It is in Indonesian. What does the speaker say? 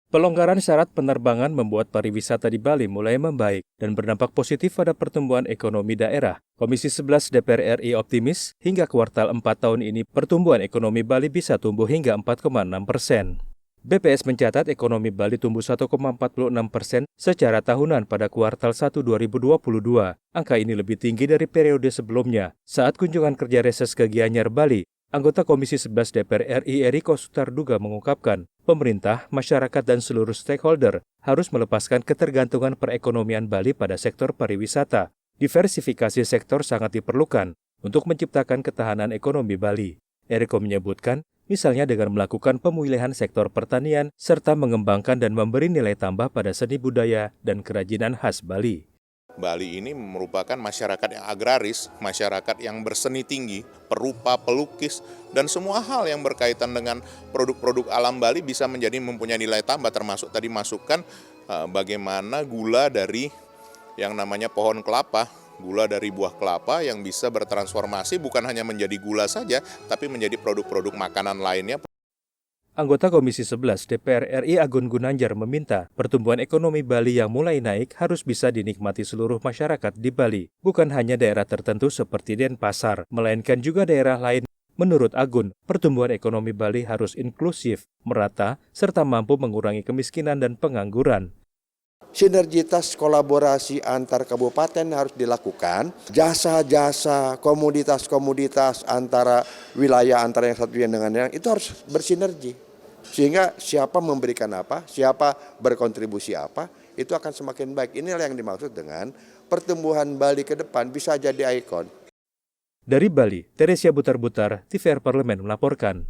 Pelonggaran syarat penerbangan membuat pariwisata di Bali mulai membaik dan berdampak positif pada pertumbuhan ekonomi daerah. Komisi 11 DPR RI optimis hingga kuartal 4 tahun ini pertumbuhan ekonomi Bali bisa tumbuh hingga 4,6%. BPS mencatat ekonomi Bali tumbuh 1,46% secara tahunan pada kuartal 1 2022. Angka ini lebih tinggi dari periode sebelumnya. Saat kunjungan kerja reses ke Gianyar, Bali, anggota Komisi 11 DPR RI Eriko Sutarduga mengungkapkan, pemerintah, masyarakat, dan seluruh stakeholder harus melepaskan ketergantungan perekonomian Bali pada sektor pariwisata. Diversifikasi sektor sangat diperlukan untuk menciptakan ketahanan ekonomi Bali. Eriko menyebutkan, misalnya dengan melakukan pemilihan sektor pertanian serta mengembangkan dan memberi nilai tambah pada seni budaya dan kerajinan khas Bali. Bali ini merupakan masyarakat yang agraris, masyarakat yang berseni tinggi, perupa, pelukis, dan semua hal yang berkaitan dengan produk-produk alam Bali bisa menjadi mempunyai nilai tambah, termasuk tadi masukkan bagaimana gula dari yang namanya pohon kelapa, gula dari buah kelapa yang bisa bertransformasi bukan hanya menjadi gula saja, tapi menjadi produk-produk makanan lainnya. Anggota Komisi 11 DPR RI Agun Gunanjar meminta pertumbuhan ekonomi Bali yang mulai naik harus bisa dinikmati seluruh masyarakat di Bali, bukan hanya daerah tertentu seperti Denpasar, melainkan juga daerah lain. Menurut Agun, pertumbuhan ekonomi Bali harus inklusif, merata, serta mampu mengurangi kemiskinan dan pengangguran. Sinergitas kolaborasi antar kabupaten harus dilakukan, jasa-jasa, komoditas-komoditas antara wilayah antara yang satu dengan yang itu harus bersinergi. Sehingga siapa memberikan apa, siapa berkontribusi apa, itu akan semakin baik. Inilah yang dimaksud dengan pertumbuhan Bali ke depan bisa jadi ikon. Dari Bali, Teresia Butar-Butar, TVR Parlemen melaporkan.